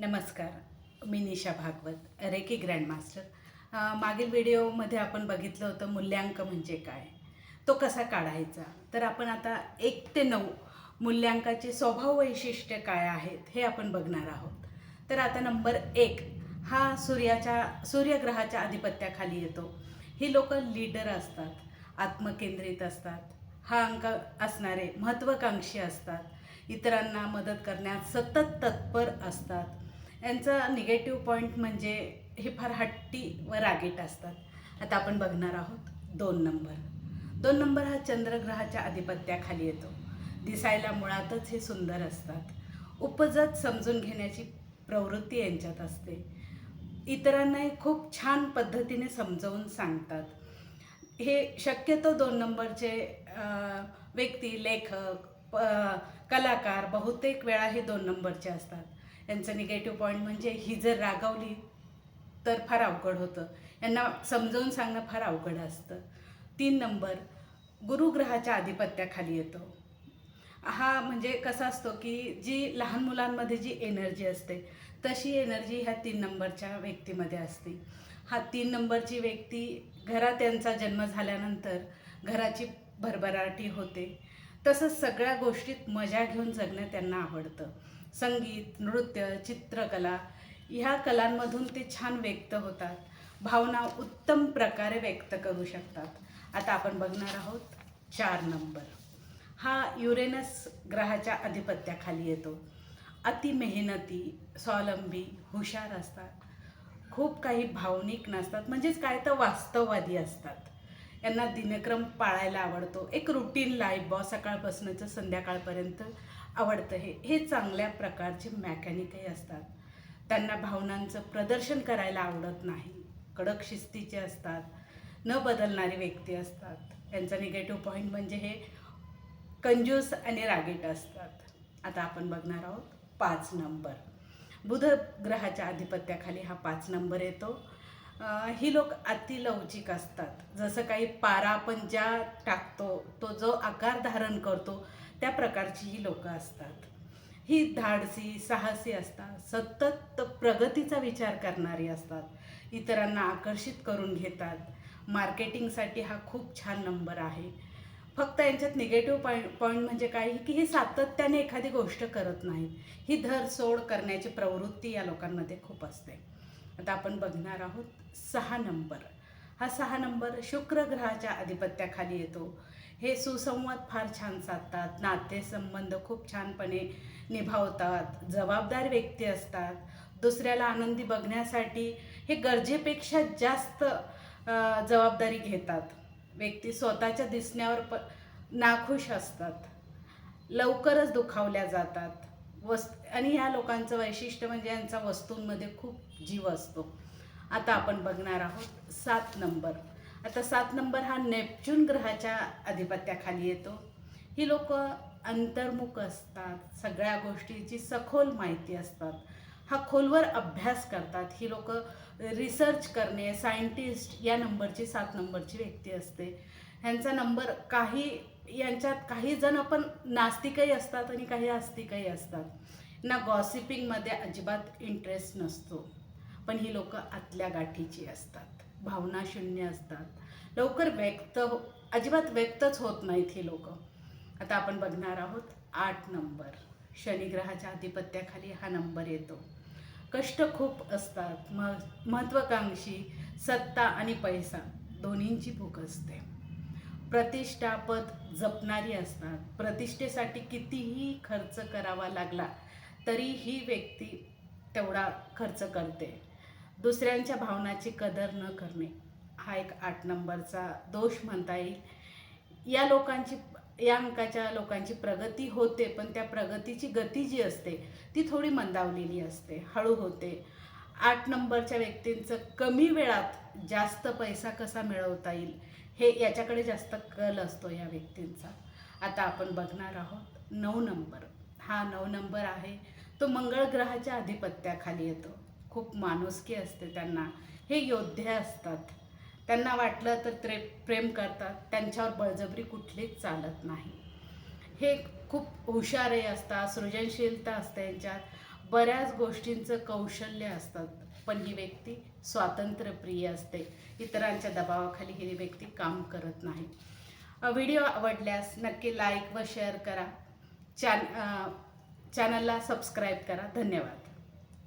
नमस्कार. मी निशा Bhagwat, reiki grandmaster. मागील व्हिडिओमध्ये आपण बघितलं होतं मूल्यांक म्हणजे काय, तो कसा काढायचा. तर आपण आता 1 ते 9 मूल्यांकाची स्वभाव वैशिष्ट्य काय आहेत हे आपण बघणार आहोत. तर आता नंबर 1 हा सूर्यग्रहाच्या आधिपत्याखाली येतो. ही लोक लीडर असतात, आत्मकेंद्रित असतात. हा अंक असणारे महत्त्वाकांक्षी असतात, इतरांना मदत करण्यात सतत तत्पर असतात. यांचा निगेटिव्ह पॉईंट म्हणजे हे फार हट्टी व रागीट असतात. आता आपण बघणार आहोत 2 नंबर. 2 नंबर हा चंद्रग्रहाच्या आधिपत्याखाली येतो. दिसायला मुळातच हे सुंदर असतात. उपजत समजून घेण्याची प्रवृत्ती यांच्यात असते. इतरांनाही खूप छान पद्धतीने समजावून सांगतात. हे शक्यतो 2 नंबरचे व्यक्ती, लेखक, कलाकार बहुतेक वेळा हे 2 नंबरचे असतात. यांचं निगेटिव्ह पॉईंट म्हणजे ही जर रागावली तर फार अवघड होतं. यांना समजावून सांगणं फार अवघड असतं. 3 नंबर गुरुग्रहाच्या आधिपत्याखाली येतो. हा म्हणजे कसा असतो की जी लहान मुलांमध्ये जी एनर्जी असते तशी एनर्जी ह्या 3 नंबरच्या व्यक्तीमध्ये असते. हा 3 नंबरची व्यक्ती घरात त्यांचा जन्म झाल्यानंतर घराची भरभराटी होते. तसंच सगळ्या गोष्टीत मजा घेऊन जगणं त्यांना आवडतं. संगीत, नृत्य, चित्रकला ह्या कलांमधून ते छान व्यक्त होतात. भावना उत्तम प्रकारे व्यक्त करू शकतात. आता आपण बघणार आहोत 4 नंबर. हा युरेनस ग्रहाच्या आधिपत्याखाली येतो. अति मेहनती, स्वावलंबी, हुशार असतात. खूप काही भावनिक नसतात, म्हणजेच काय तर वास्तववादी असतात. यांना दिनक्रम पाळायला आवडतो. एक रुटीन लाईफ सकाळपासूनचं संध्याकाळपर्यंत आवडतं. हे चांगल्या प्रकारचे मेकॅनिकही असतात. त्यांना भावनांचं प्रदर्शन करायला आवडत नाही. कडक शिस्तीचे असतात. न बदलणारी व्यक्ती असतात. यांचा निगेटिव्ह पॉईंट म्हणजे हे कंजूस आणि रागीट असतात. आता आपण बघणार आहोत 5 नंबर. बुध ग्रहाच्या आधिपत्याखाली हा 5 नंबर येतो. ही लोक अतिलवचिक असतात. जसं काही पारा आपण ज्या टाकतो तो जो आकार धारण करतो त्या प्रकारची ही लोकं असतात. ही धाडसी, साहसी असतात. सतत प्रगतीचा विचार करणारी असतात. इतरांना आकर्षित करून घेतात. मार्केटिंगसाठी हा खूप छान नंबर आहे. फक्त यांच्यात निगेटिव्ह पॉईंट म्हणजे काय की हे सातत्याने एखादी गोष्ट करत नाहीत. ही धरसोड करण्याची प्रवृत्ती या लोकांमध्ये खूप असते. आता आपण बघणार आहोत 6 नंबर. हा 6 नंबर शुक्र ग्रहाच्या आधिपत्याखाली येतो. हे सुसंवाद फार छान साधतात. नातेसंबंध खूप छानपणे निभावतात. जबाबदार व्यक्ती असतात. दुसऱ्याला आनंदी बघण्यासाठी हे गरजेपेक्षा जास्त जबाबदारी घेतात. व्यक्ती स्वतःच्या दिसण्यावर नाखुश असतात. लवकरच दुखावल्या जातात. आणि ह्या लोकांचं वैशिष्ट्य म्हणजे यांचा वस्तूंमध्ये खूप जीव असतो. आता आपण बघणार आहोत 7 नंबर. आता 7 नंबर हा नेपच्यून ग्रहाच्या आधिपत्याखाली येतो. ही लोक अंतर्मुख असतात. सगळ्या गोष्टीची सखोल माहिती असतात. हा खोलवर अभ्यास करतात. ही लोक रिसर्च करणे, सायंटिस्ट या नंबरची 7 नंबरची व्यक्ती असते. ह्यांचा नंबर यांच्यात काही जण पण नास्तिकही असतात आणि काही आस्तिकही असतात. ना गॉसिपिंगमध्ये अजिबात इंटरेस्ट नसतो. पण ही लोक आतल्या गाठीची असतात. भावनाशून्य असतात. लवकर अजिबात व्यक्तच होत नाहीत ही लोक. आता आपण बघणार आहोत 8 नंबर. शनिग्रहाच्या आधिपत्याखाली हा नंबर येतो. कष्ट खूप असतात. महत्त्वाकांक्षी, सत्ता आणि पैसा दोन्हींची भूक असते. प्रतिष्ठा, पद जपणारी असतात. प्रतिष्ठेसाठी कितीही खर्च करावा लागला तरी ही व्यक्ती तेवढा खर्च करते. दुसऱ्यांच्या भावनाची कदर न करणे हा एक 8 नंबरचा दोष म्हणता येईल. या अंकाच्या लोकांची प्रगती होते, पण त्या प्रगतीची गती जी असते ती थोडी मंदावलेली असते, हळू होते. 8 नंबरच्या व्यक्तींचं कमी वेळात जास्त पैसा कसा मिळवता येईल हे याच्याकडे जास्त कल असतो या व्यक्तींचा. आता आपण बघणार आहोत 9 नंबर. हा 9 नंबर आहे तो मंगळ ग्रहाच्या आधिपत्याखाली येतो. खूप माणुसकी असते त्यांना. हे योद्धे असतात. त्यांना वाटलं तर प्रेम करतात. त्यांच्यावर बळजबरी कुठलीच चालत नाही. हे खूप हुशारही असतात. सृजनशीलता असते यांच्यात. बऱ्याच गोष्टींचं कौशल्य असतात, पण ही व्यक्ती स्वातंत्र्यप्रिय असते. इतरांच्या दबावाखाली ही व्यक्ती काम करत नाही. व्हिडिओ आवडल्यास नक्की लाईक व शेअर करा. चॅनलला सबस्क्राईब करा. धन्यवाद.